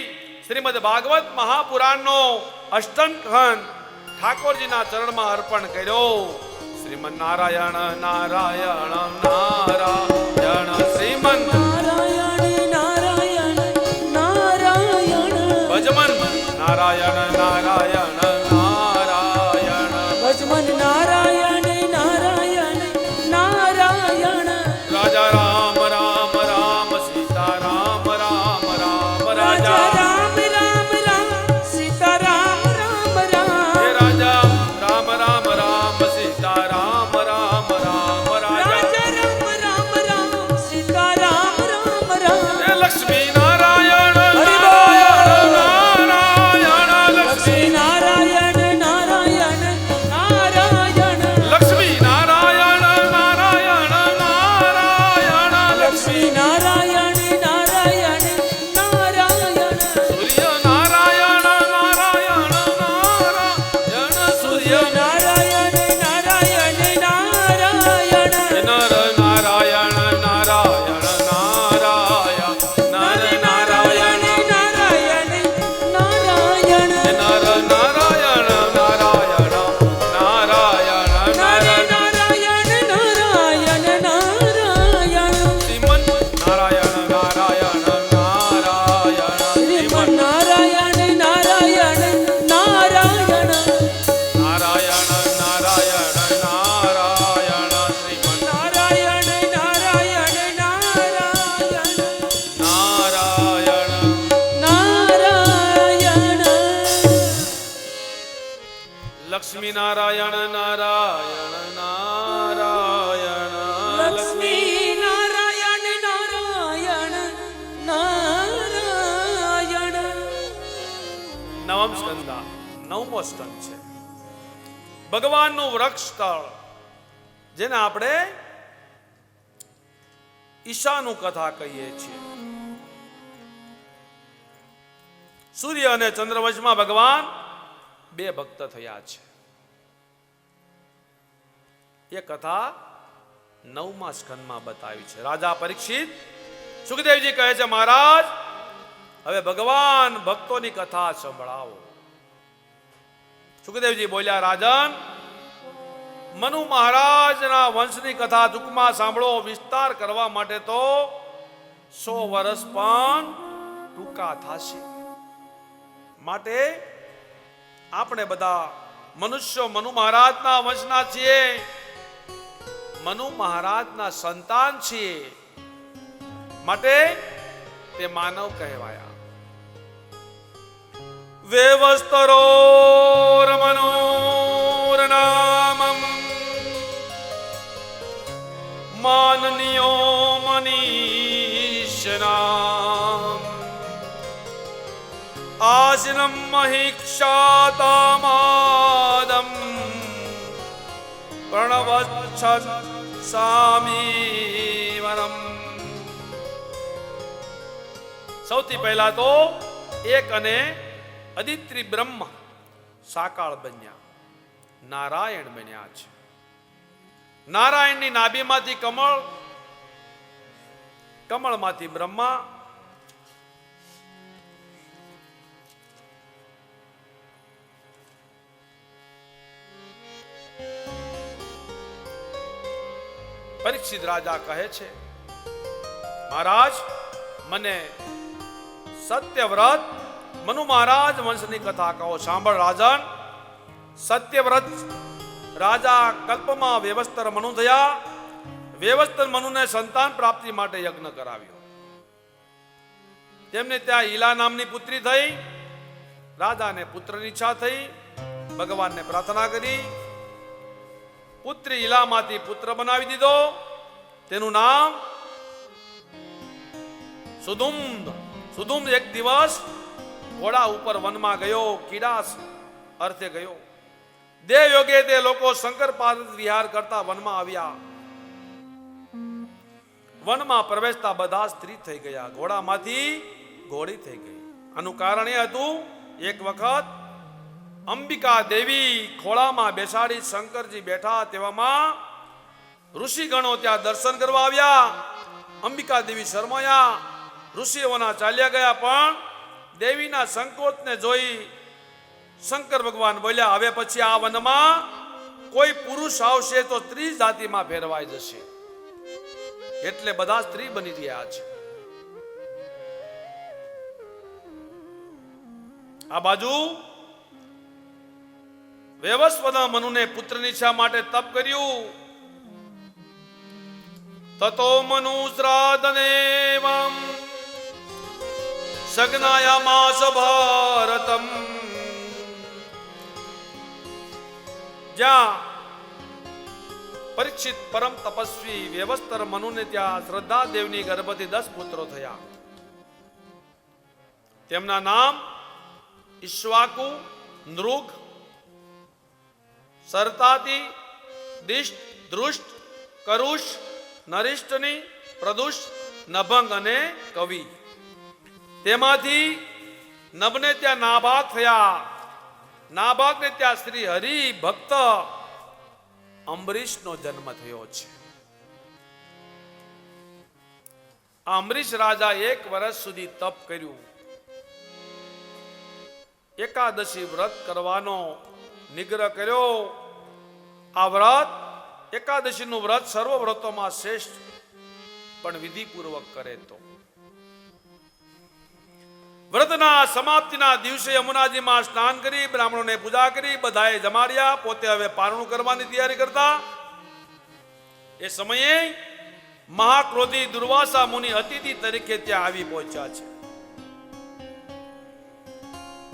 શ્રીમદ ભાગવત મહાપુરાણનો અષ્ટમ ખંડ ઠાકોરજીના ચરણમાં અર્પણ કર્યો. શ્રીમન નારાયણ નારાયણ નારાયણ શ્રીમન નારાયણ નારાયણ નારાયણ ભજમન નારાયણ નારાયણ નારાયણ ભજમન નારાયણ નારાયણ નારાયણ રાજા રામ રામ રામ સીતા રામ રામ રામ રાજા રાજા રામ રામ રામ સીતા રામ રામ રામ હે રાજા રામ રામ રામ સીતા રામ રામ રામ રાજા રાજા રામ રામ રામ સીતા રામ રામ રામ હે લક્ષ્મી નારાયણ હરિ નારાયણ નારાયણ લક્ષ્મી લક્ષ્મી નારાયણ નારાયણ નારાયણ લક્ષ્મી નારાયણ નારાયણ નારાયણ લક્ષ્મી નારાયણ નારાયણ નારાયણ સૂર્ય નારાયણ નારાયણ નારાયણ સૂર્ય નારાયણ નારાયણ નારાયણ નર નારાયણ નારાયણ નારાયણ નર નારાયણ નારાયણ નારાયણ નર નારાયણ નારાયણ નારાયણ નર નારાયણ નારાયણ નારાયણ શ્રીમન નારાયણ નારાયણ નારાયણ શ્રીમન નારાયણ નારાયણ નારાયણ નારાયણ નારાયણ નારાયણ શ્રીમન નારાયણ નારાયણ નારાયણ નારાયણ નારાયણ લક્ષ્મી નારાયણ નારાયણ નારાયણ લક્ષ્મી નારાયણ નારાયણ નારાયણ નવમ સ્કંદા 9મો સ્કંદ છે. ભગવાનનું વૃક્ષ સ્થળ, જેને આપણે ઈશાનું કથા કહીએ છીએ. સૂર્ય અને ચંદ્ર વચમાં ભગવાન 2 ભક્ત થયા છે. એ કથા 9મા સ્કંદમાં બતાવી છે. રાજા પરીક્ષિત સુખદેવજી કહે છે, મહારાજ હવે ભગવાન ભક્તોની કથા સંભળાવો. સુખદેવજી બોલ્યા, રાજન, મનુ મહારાજના વંશની કથા ટૂંકમાં સાંભળો. વિસ્તાર કરવા માટે તો 100 વર્ષ પણ ટૂંકા થશે. માટે આપણે બધા મનુષ્યો મનુ મહારાજના વંશના છીએ, મનુ મહારાજના સંતાન છીએ. માટે તે માનવ કહેવાયા. વેવસ્તરોર મનોરનામમ માનનીયો મનીષનામ આસનમ મહિક્ષાતામાદમ પ્રણવચ્છત સામીવરમ. સૌથી પહેલા તો એક અને અદિત્રી બ્રહ્મ સાકાળ બન્યા, નારાયણ બન્યા છે. નારાયણની નાભીમાંથી કમળ, કમળમાંથી બ્રહ્મા, પરીક્ષિત રાજા કહે છે, મહારાજ મને સત્યવ્રત મનુ મહારાજ વંશની કથા કહો. સાંભળ રાજન, સત્યવ્રત રાજા કલ્પમાં વેવસ્તર મનુ થયા. વેવસ્તર મનુને સંતાન પ્રાપ્તિ માટે યજ્ઞ કરાવ્યો. તેમને ત્યાં ઈલા નામની પુત્રી થઈ. રાજાને પુત્રની ઈચ્છા થઈ, ભગવાનને પ્રાર્થના કરી. પુત્રી ઈલામાંથી પુત્ર બનાવી દીધો. તેનું નામ સુદુમ્ન. સુદુમ્ન એક દિવસ ઘોડા ઉપર વનમાં ગયો, કીડાસ અર્થે ગયો. દેવ યોગે તે લોકો શંકર પાર્વતી વિહાર કરતા વનમાં આવ્યા. વનમાં પ્રવેશતા બધા સ્ત્રી થઈ ગયા, ઘોડામાંથી ઘોડી થઈ ગઈ. આનું કારણ એ હતું, એક વખત અંબિકા દેવી ખોળામાં બેસાડી શંકરજી બેઠા, તેવામાં ઋષિગણો ત્યાં દર્શન કરવા આવ્યા. અંબિકા દેવી શરમાયા, ઋષિઓના ચાલ્યા ગયા. પણ દેવીના સંકોચને જોઈ શંકર ભગવાન બોલ્યા, હવે પછી આ વનમાં કોઈ પુરુષ આવશે તો સ્ત્રી જાતિમાં ફેરવાઈ જશે. એટલે બધા સ્ત્રી બની રહ્યા છે. આ બાજુ વેવસ્વના મનુને પુત્રની ઈચ્છા માટે તપ કર્યું. તતો મનુ શ્રાદ્ધનેવં સજ્ઞાયામાસ ભારતમ. જ્યાં પરીક્ષિત પરમ તપસ્વી વેવસ્તર મનુને ત્યાં શ્રદ્ધા દેવની ગર્ભથી 10 પુત્રો થયા. તેમના નામ ઈશ્વાકુ, નૃગ, સરતાતિ, દિષ્ટ, દૃષ્ટ, કરુષ, નરિષ્ટની, પ્રદુષ, નભંગ અને કવિ. તેમાંથી નભને ત્યાં નાભાગ થયા. નાભાગને ત્યાં શ્રી હરિ ભક્ત અંબરીશનો જન્મ થયો છે. આ અંબરીશ રાજા 1 વર્ષ સુધી તપ કર્યું. એકાદશી વ્રત કરવાનો નિગ્રહ કર્યો. આ વ્રત, એકાદશીનું વ્રત સર્વ વ્રતોમાં શ્રેષ્ઠ, પણ વિધિપૂર્વક કરે તો. વ્રતના સમાપ્તિના દિવસે યમુનાજીમાં સ્નાન કરી બ્રાહ્મણોને પૂજા કરી, બધાએ જમાડ્યા. પોતે હવે પારણું કરવાની તૈયારી કરતા. એ સમયે મહાક્રોધી દુર્વાસા મુનિ અતિથિ તરીકે ત્યાં આવી પહોંચ્યા છે.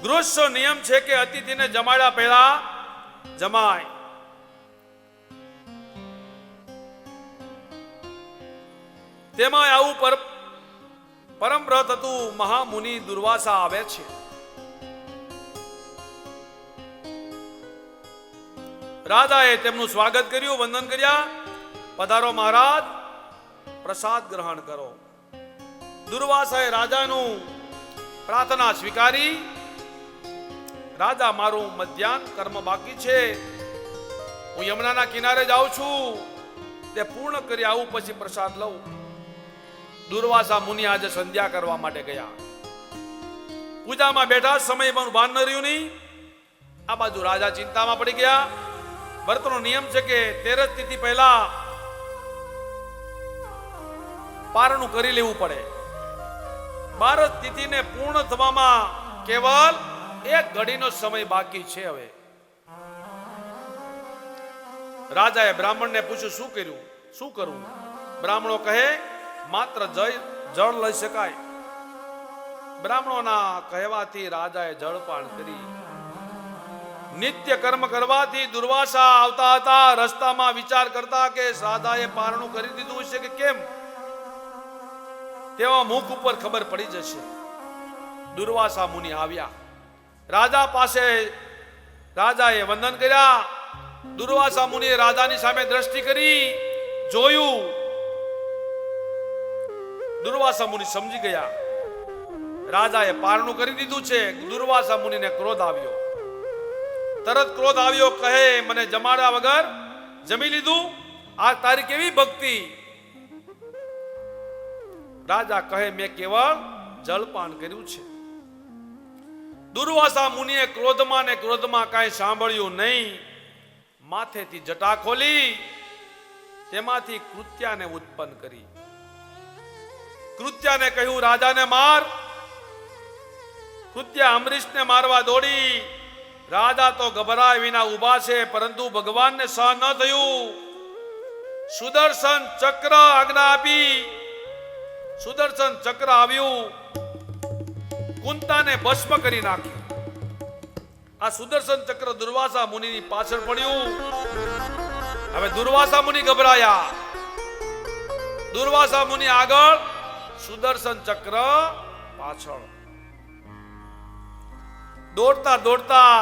ગૃહસ્થ નિયમ છે કે અતિથિને જમાડ્યા પહેલા જમાય. તેમાં આવું પરમ વ્રત હતું. મહામુનિ દુર્વાસા આવે છે. રાજાએ તેમનું સ્વાગત કર્યું, વંદન કર્યા. પધારો મહારાજ, પ્રસાદ ગ્રહણ કરો. દુર્વાસાએ રાજાનું પ્રાર્થના સ્વીકારી. રાજા, મારું મધ્યાહન કર્મ બાકી છે, હું યમુનાના કિનારે જાઉં છું. તે પૂર્ણ કરી આવું પછી પ્રસાદ લઉં. દુર્વાસા મુનિ આજે સંધ્યા કરવા માટે ગયા. પૂજામાં બેઠા, સમય પણ ભાન ન રહ્યું નહીં. આ બાજુ રાજા ચિંતામાં પડી ગયા. વ્રતનો નિયમ છે કે 13 તિથિ પહેલા પારણું કરી લેવું પડે. 12 તિથિને પૂર્ણ થવામાં કેવલ 1 ઘડીનો સમય બાકી છે. હવે રાજાએ બ્રાહ્મણને પૂછ્યું, શું કર્યું, શું કરવું? બ્રાહ્મણો કહે, માત્ર જળ લઈ શકાય. બ્રાહ્મણોના કહેવાથી રાજાએ જળપાન કરી. નિત્ય કર્મ કરવાથી દુર્વાસા આવતા હતા. રસ્તામાં વિચાર કરતા કે રાજાએ પારણું કરી દીધું હશે કે કેમ. તેવા મુખ ઉપર ખબર પડી જશે. દુર્વાસા મુનિ આવ્યા. રાજા પાસે રાજાએ વંદન કર્યા. દુર્વાસા મુનિએ રાજાની સામે દ્રષ્ટિ કરી, જોયું. દુર્વાસા મુનિ સમજી ગયા રાજાએ પારણું કરી દીધું છે. દુર્વાસા મુનિને ક્રોધ આવ્યો. તરત ક્રોધ આવ્યો. કહે, મને જમાડ્યા વગર જમી લીધું? આ તારી કેવી ભક્તિ? રાજા કહે, મેં કેવળ જલપાન કર્યું છે. દુર્વાસા મુનિએ ક્રોધમાં ને ક્રોધમાં કાંઈ સાંભળ્યું નહીં. માથેથી જટા ખોલી તેમાંથી કૃત્યાને ઉત્પન્ન કરી. કૃત્યાને કહ્યું, રાજાને માર. કૃત્યા અમરીશને મારવા દોડી. રાજા તો ગભરાય વિના ઊભા છે, પરંતુ ભગવાનને સહન ન થયું. સુદર્શન ચક્ર આજ્ઞા આપી. સુદર્શન ચક્ર આવ્યું, કુંતાને ભસ્મ કરી નાખ્યું. આ સુદર્શન ચક્ર દુર્વાસા મુનિની પાછળ પડ્યું. હવે દુર્વાસા મુનિ ગભરાયા. દુર્વાસા મુનિ આગળ, સુદર્શન ચક્ર પાછળ. દોડતા દોડતા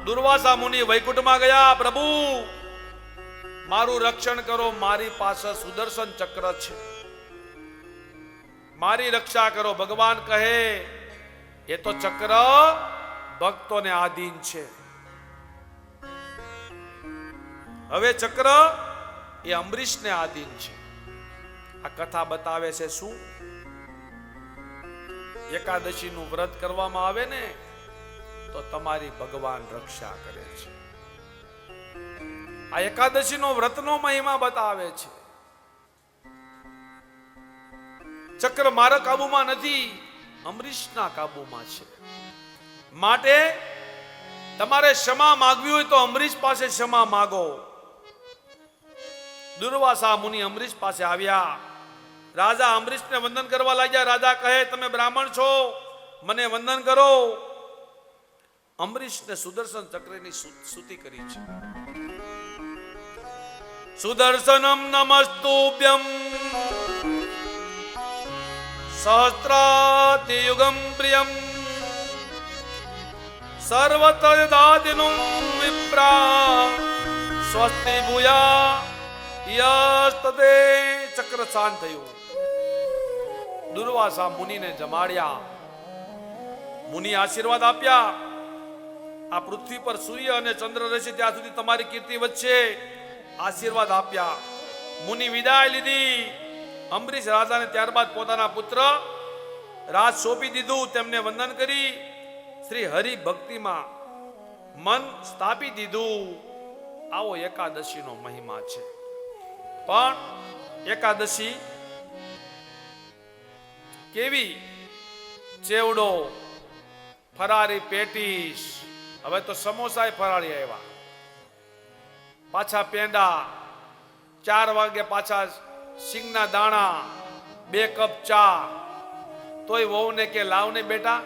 દુર્વાસા મુનિ વૈકુંઠમાં ગયા. પ્રભુ, મારું રક્ષણ કરો. મારી પાસે સુદર્શન ચક્ર છે, મારી રક્ષા કરો. ભગવાન કહે, એ તો ચક્ર ભક્તોને આધીન છે. હવે ચક્ર એ અમરીશને આધીન છે. આ કથા બતાવે છે શું? એકાદશીનું વ્રત કરવામાં આવે ને તો તમારી ભગવાન રક્ષા કરે છે. આ એકાદશીનો વ્રતનો મહિમા બતાવે છે. ચક્ર મારા કાબુમાં નથી, અમરીશના કાબુમાં છે. માટે તમારે ક્ષમા માંગવી હોય તો અમરીશ પાસે ક્ષમા માંગો. દુર્વાસા મુનિ અમરીશ પાસે આવ્યા. રાજા અમરીશને વંદન કરવા લાગ્યા. રાજા કહે, તમે બ્રાહ્મણ છો, મને વંદન કરો. અમરીશને સુદર્શન ચક્રની સ્તુતિ કરી છે. સુદર્શનમ નમસ્તુભ્યમ સહસ્ત્રાતિ યુગમ પ્રિયમ સર્વત્ર દાદિનું વિપ્રા સ્વસ્તિ ભૂયા યસ્તતે. ચક્ર શાંત થયું. દુર્વાસા મુનિને જમાડ્યા. મુનિ આશીર્વાદ આપ્યા. આ પૃથ્વી પર સૂર્ય અને ચંદ્ર રહેશે ત્યાં સુધી તમારી કીર્તિ વધશે. આશીર્વાદ આપ્યા. મુનિ વિદાય લીધી. અમરીશ રાજાને ત્યારબાદ પોતાના પુત્ર રાજ સોંપી દીધું. તેમને વંદન કરી શ્રી હરિ ભક્તિમાં મન સ્થાપી દીધું. આવો એકાદશીનો મહિમા છે. પણ એકાદશી કેવી? ચેવડો, ફરારી પેટીસ, હવે તો સમોસા ફરાળી આવ્યા, પાછા પેંડા, 4 વાગે પાછા સિંગના દાણા, 2 કપ ચા. તોય વહુને કે લાવને બેટા,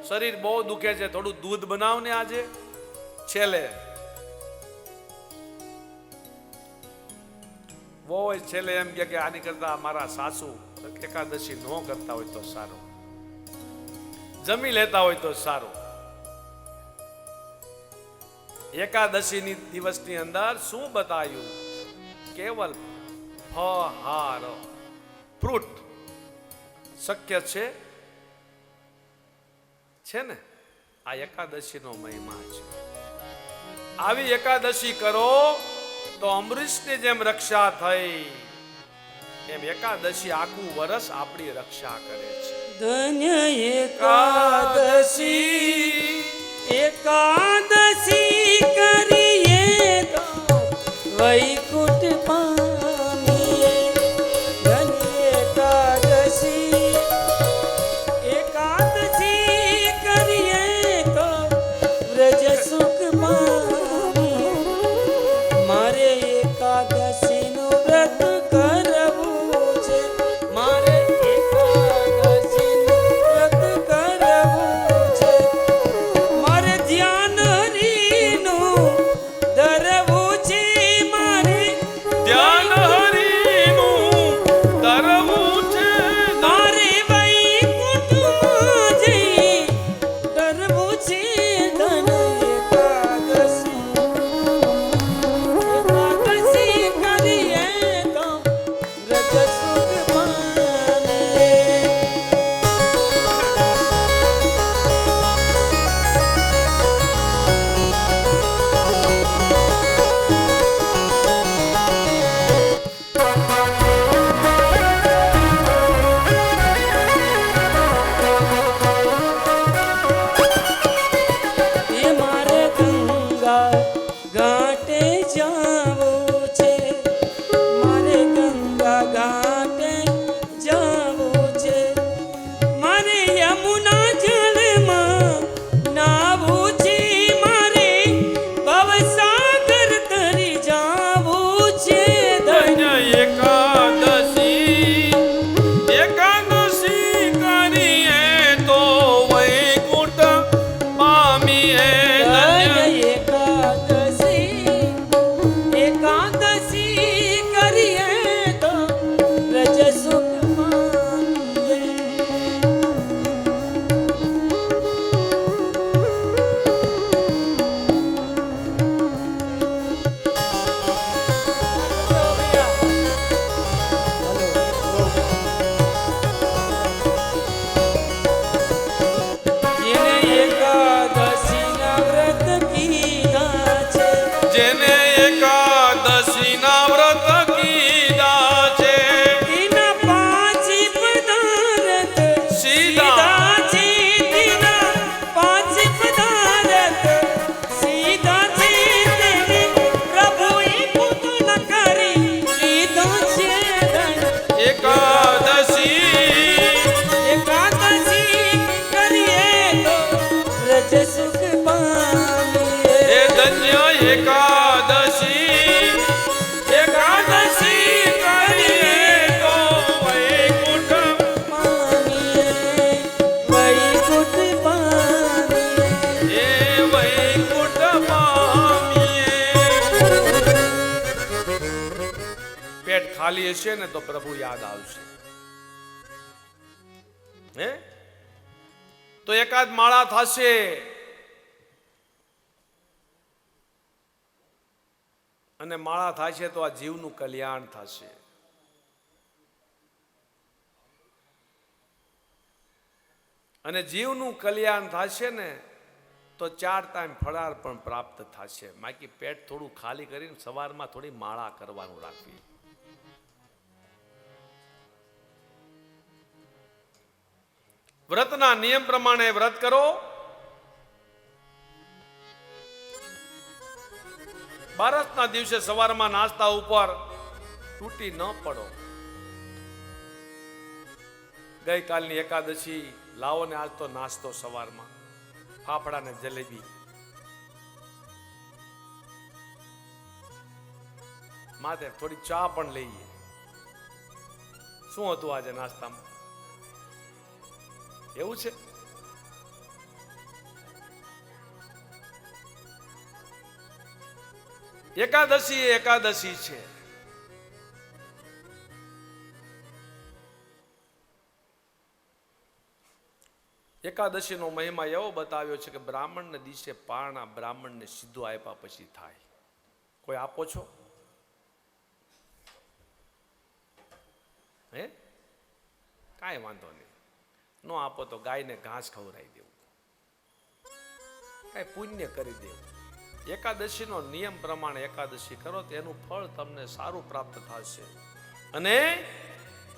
શરીર બહુ દુખે છે, થોડું દૂધ બનાવને આજે. છેલ્લે બહુ છેલ્લે એમ કે આની કરતા મારા સાસુ એકાદશી ન કરતા હોય તો સારું, જમી લેતા હોય તો સારું. એકાદશીની દિવસની અંદર શું બતાવ્યું? કેવલ ફળહાર, ફ્રૂટ શક્ય છે ને? આ એકાદશીનો મહિમા છે. આવી એકાદશી કરો તો અમરીશની જેમ રક્ષા થઈ એમ એકાદશી આખું વર્ષ આપણી રક્ષા કરે છે. ધન્ય એકાદશી એકાદશી કરીએ તો વૈકુંઠ પામીએ. ધન્ય એકાદશી એકાદશી કરીએ તો વ્રજ સુખ પામીએ. મારે એકાદશીનું વ્રત કરવું છે. મારે એકાદશીનું વ્રત કરવું છે. મારે ધ્યાન હરિનું ધરવું છે. મારે ધ્યાન હરિનું ધરવું છે. મારે વૈકુંઠમાં જઈ ધરવું છે. ધન એકાદશી કરીએ તો વ્રત સુખ પામે. એ મારે ગંગા ઘાટે જાવું છે. મારે ગંગા ઘાટે જાવું છે. મારે યમુના જળમાં નાવું છે. મારે ભવસાગર તરી જાવું છે. ધન્ય એકાદશી એકાદશી કરીએ તો વૈકુંઠ પામીએ. ધન્ય એકાદશી એકાદશી કરીએ તો વ્રજ સુખ પામીએ. જેને એકાદશીના વ્રત કીધા છે. જેને એકાદશીના વ્રત કીધા છે તેના પાંચી પદાર્થ સીધા છે. તેના પાંચી પદાર્થ સીધા છે. તેને પ્રભુએ પૂર્ણ કરી લીધો છે. એકાદશી એકાદશી કરીએ તો વ્રજ સુખ પામીએ. એ ધન્ય એકાદશી એકાદશી કરીએ તો વૈકુંઠ પામીએ. વૈકુંઠ પામીએ. એ વૈકુંઠ પામીએ. પેટ ખાલી હશે ને તો પ્રભુ યાદ આવશે. હે તો એકાદ માળા થશે અને માળા થશે તો આ જીવનું કલ્યાણ થશે. અને જીવનું કલ્યાણ થશે ને તો 4 ટાઈમ ફળાર પણ પ્રાપ્ત થશે. બાકી પેટ થોડું ખાલી કરીને સવારમાં થોડી માળા કરવાનું રાખવી. વ્રતના નિયમ પ્રમાણે વ્રત કરો. 12ના દિવસે સવારમાં નાસ્તા ઉપર તૂટી ન પડો. ગઈકાલની એકાદશી લાવો ને આજ તો નાસ્તો સવારમાં ફાફડા ને જલેબી. માથે થોડી ચા પણ લઈએ. શું હતું આજે નાસ્તામાં? એવું છે? એકાદશી એ એકાદશી છે. એકાદશીનો મહિમા એવો બતાવ્યો છે કે બ્રાહ્મણને દિવસે પારણા બ્રાહ્મણને સીધું આપ્યા પછી થાય. કોઈ આપો છો? હે? કાંઈ વાંધો નહીં. ન આપો તો ગાયને ઘાસ ખવડાવી દેવું, કાંઈ પુણ્ય કરી દેવું. એકાદશીનો નિયમ પ્રમાણે એકાદશી કરો તો એનું ફળ તમને સારું પ્રાપ્ત થશે અને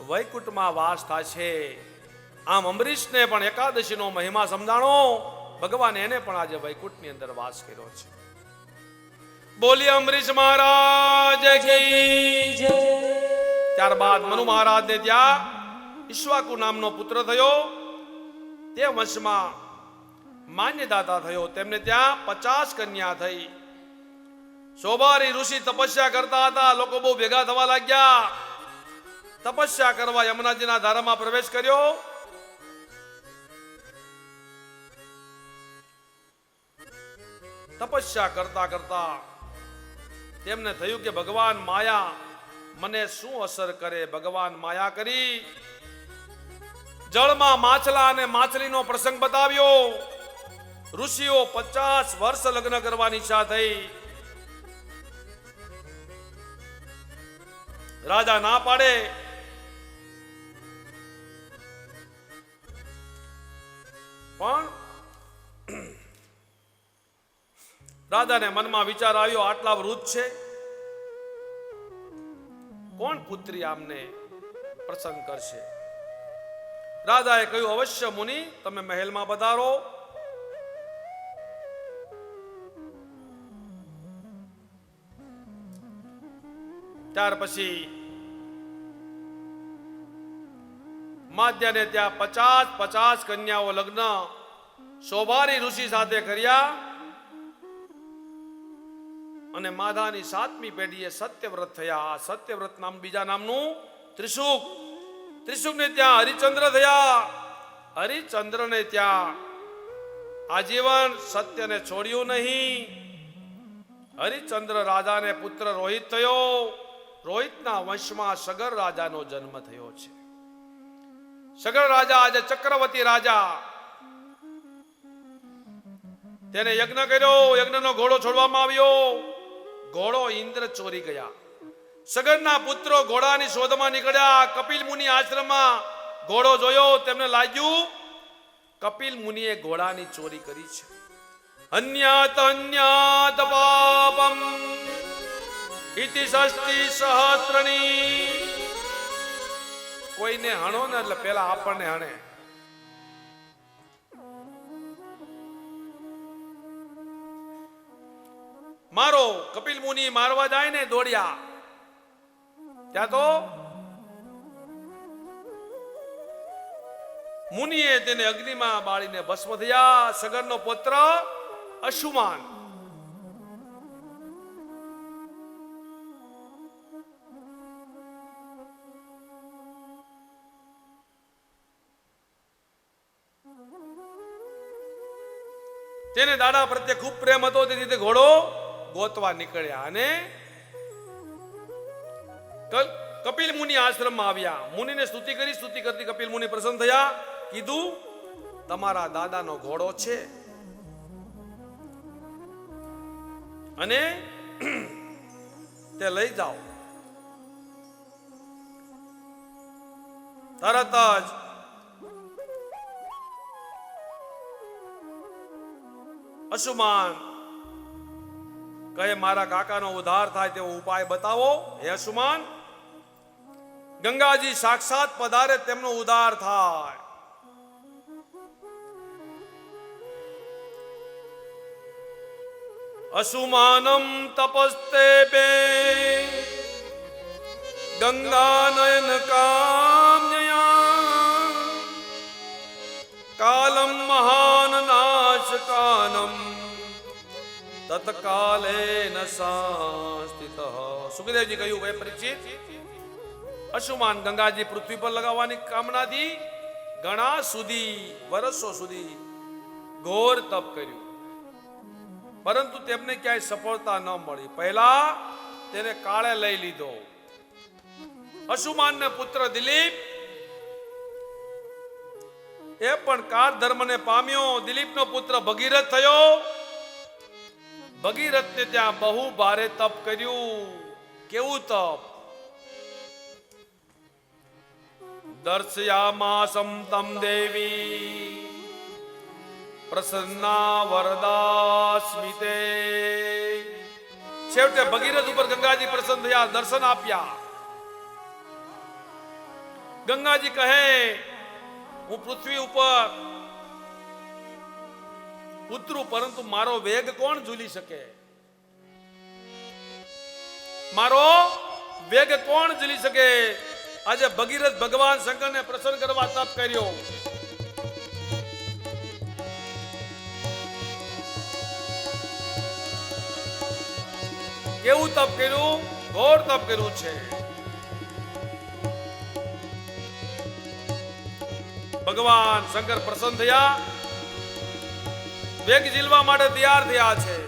વૈકુંઠમાં વાસ થશે. આમ અમરીશને પણ એકાદશીનો મહિમા સમજાણો, ભગવાન એને પણ આજે વૈકુંઠની અંદર વાસ કર્યો છે. બોલી અમરીશ મહારાજ કી જય. ત્યારબાદ મનુ મહારાજને ત્યાં ઈશ્વાકુ નામનો પુત્ર થયો. તે વંશમાં માન્યદાતા થયો. તેમને ત્યાં 50 કન્યા થઈ. શોભારી ઋષિ તપસ્યા કરતા હતા. લોકો બહુ ભેગા થવા લાગ્યા. તપસ્યા કરવા યમુનાજીના ધારામાં પ્રવેશ કર્યો. તપસ્યા કરતા કરતા તેમને થયું કે ભગવાન માયા મને શું અસર કરે. ભગવાન માયા કરી જળમાં માછલા અને માછલીનો પ્રસંગ બતાવ્યો. ઋષિઓ 50 વર્ષ લગ્ન કરવાની ઈચ્છા થઈ. રાજા ના પાડે. પણ રાજાને મનમાં વિચાર આવ્યો, આટલા વૃદ્ધ છે, કોણ પુત્રી આમને પ્રસન્ન કરશે. રાજાએ કહ્યું, અવશ્ય મુનિ, તમે મહેલમાં પધારો. ત્યાર પછી માધ્યને ત્યાં 50 કન્યાઓ લગ્ન શોભારી ઋષિ સાથે કર્યા અને માધાની 7મી પેઢીએ સત્યવ્રત થયા. આ સત્યવ્રત નામ બીજા નામનું ત્રિશુક. ત્રિશુકને ત્યાં હરિચંદ્ર થયા. હરિચંદ્રને ત્યાં આજીવન સત્યને છોડ્યું નહીં. હરિચંદ્ર રાજાને પુત્ર રોહિત થયો. રોહિતના વંશમાં સગર રાજાનો જન્મ થયો છે. સગર રાજા આજે ચક્રવર્તી રાજા. તેને યજ્ઞ કર્યો. યજ્ઞનો ઘોડો છોડવામાં આવ્યો. ઘોડો ઇન્દ્ર ચોરી ગયા. સગરના પુત્રો ઘોડાની શોધમાં નીકળ્યા. કપિલ મુનિ આશ્રમમાં ઘોડો જોયો. તેમને લાગ્યું કપિલ મુનિએ ઘોડાની ચોરી કરી છે. અન્યાત અન્યાત પાપમ ઇતિ ષષ્ટિ સહસ્ત્રની. કોઈને હણો ને એટલે પેલા આપણને હણે. મારો. કપિલ મુનિ મારવા જાય ને દોડ્યા. ત્યાં તો મુનિએ તેને અગ્નિમાં બાળીને ભસ્મ થયા. સગરનો પુત્ર અશુમાન તેને દાદા પ્રત્યે ખૂબ પ્રેમ હતો. તેથી તે ઘોડો ગોતવા નીકળ્યા અને કપિલ મુનિ આશ્રમમાં આવ્યા. મુનિને સ્તુતિ કરી. સ્તુતિ કરતી કપિલ મુનિ પ્રસન્ન થયા. કીધું, તમારા દાદાનો ઘોડો છે અને તે લઈ જાઓ. તરત જ અશુમાન કહે, મારા કાકાનો ઉદ્ધાર થાય તેવો ઉપાય બતાવો. હે અશુમાન, ગંગાજી સાક્ષાત પધારે તેમનો ઉદ્ધાર થાય. અશુમાનમ તપસ્તે બે ગંગા નયન કામ્યયા કાલમ મહાન નાશકાનમ તત્કાલે ન સંસ્થિત. સુખદેવજી કહ્યું, ભાઈ પરીક્ષિત, અશુમાન ગંગાજી પૃથ્વી પર લગાવવાની કામનાથી ઘણા વર્ષો સુધી ઘોર તપ કર્યું, પરંતુ તેમને ક્યાંય સફળતા ન મળી. પહેલા તેને કાળે લઈ લીધો. અશુમાનને પુત્ર દિલીપ એ પણ કાળ ધર્મને પામ્યો. દિલીપનો પુત્ર ભગીરથ થયો. ભગીરથને ત્યાં બહુ ભારે તપ કર્યું. કેવું તપ? દર્શયામાસં તમ દેવી પ્રસન્ના વરદા સ્મિતે છેવટે ભગીરથ ઉપર ગંગાજી પ્રસન્ન થયા, દર્શન આપ્યા. ગંગાજી કહે, હું પૃથ્વી ઉપર ઉતરું, પરંતુ મારો વેગ કોણ ઝૂલી શકે? મારો વેગ કોણ ઝૂલી શકે? આજે ભગીરથ ભગવાન શંકરને પ્રસન્ન કરવા તપ કર્યો. કેવું તપ કર્યું? ઘોર તપ કર્યું છે. ભગવાન શંકર પ્રસન્ન થયા, વેગ ઝીલવા માટે તૈયાર થયા છે.